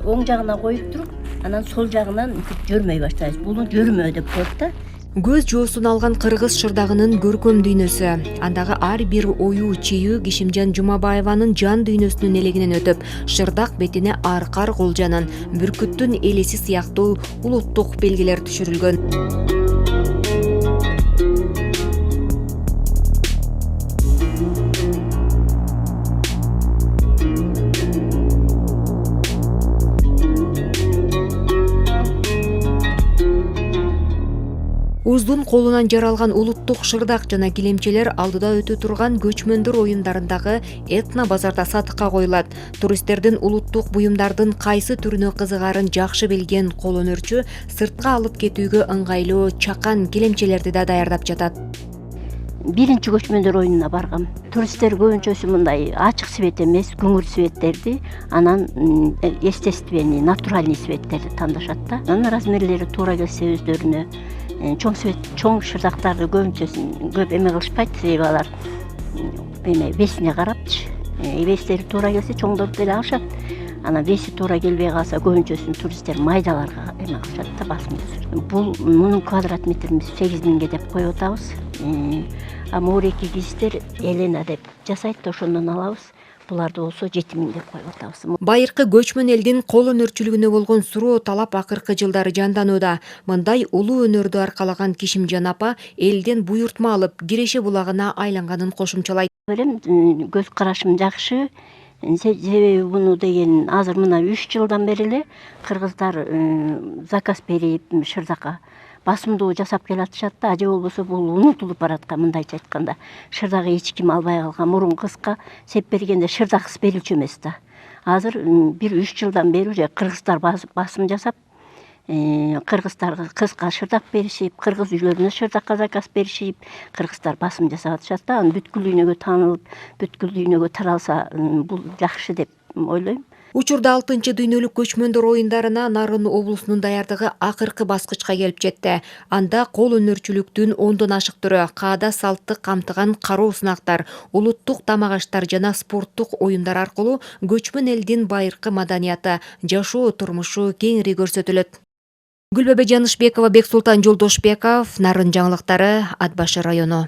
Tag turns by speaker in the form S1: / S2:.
S1: оң жагына коюп туруп, анан сол жагынан жөрмөй баштайбыз. Буну жөрмө деп коет да.
S2: Көз жоосун алган кыргыз шырдагынын көркөм дүйнөсү. Андагы ар бир ою чыйыы Кишимжан Жумабаеванын жан дүйнөсүнүн элегинен өтүп, шырдак бетине аркар кулжанын, бүркүттүн элеси сыяктуу улуттук белгилер түшүрүлгөн. Уздун колунан жаралган улуттук шырдак жана килемчелер алдыда өтө турган көчмөндөр оюндарындагы этно базарда сатыкка коюлат. Туристтердин улуттук буюмдардын кайсы түрүнө кызыгарын жакшы билген кол өнөрчү сыртка алып кетүүгө ыңгайлуу чакан килемчелерди да даярдап жатат.
S1: Биринчи көчмөндөр оюнуна баргам. Туристтер көбүнчөсү мындай ачык свет эмес, күңүр светтерди, анан естественный, натуральный светтерди тандашат да. Анын размерлери туура келсе өздөрүнө чоң свет, чоң шырдактарды көбүнчөсүн көп эме кылышпайт, себеби алар весине карапчы. Вестери туура келсе чоңдоп деле алышат. Анан веси туура келбей калса көбүнчөсүн туристтер майдаларга эме кылышат да, басым жасашат. Бул мунун квадрат метрибиз 8000 деп коюп атабыз. А морейки кийиздер Елена деп жасайт да, ошондон алабыз. Буларды болсо 7000 деп коюп атабыз.
S2: Байыркы көчмөн элдин кол өнөрчүлүгүнө болгон суроо талап акыркы жылдары жанданууда. Мындай улуу өнөрдү аркалаган Кишимжан апа элден буйртма алып, Киреше булагына айланганын кошумчалайт.
S1: Көз карашым жакшы. Себеби буну деген азыр мына 3 жылдан бери эле кыргыздар заказ берип шырдакка басымдуу жасап келатышат да, же болбосо бул унутулуп бараткан, мындайча айтканда. Шырдак эч ким албай калган, мурун кызга сеп бергенде шырдаксыз берүүчү эмес да. Азыр 1-3 жылдан бери уже кыргыздар басым жасап, кыргыздар кызга шырдак беришип, кыргыз үйлөрүнө шырдакка заказ беришип, кыргыздар басым жасап атышат да. Анын бүткүл дүйнөгө таанылып, бүткүл дүйнөгө таралса, бул жакшы деп ойлойм.
S2: Учурда 6-дүйнөлүк көчмөндөр оюндарына Нарын облусунун даярдыгы акыркы баскычка келип жетти. Анда кол өнөрчүлүктүн 10дон ашык түрү, каада салтты камтыган кароо сынактар, улуттук тамак-аштар жана спорттук оюндар аркылуу көчмөн элдин байыркы маданияты, жашоо турмушу кеңири көрсөтүлөт. Гүлбебе Жанышбекова, Бексултан Жолдошбеков, Нарын жаңылыктары, Ат Башы району.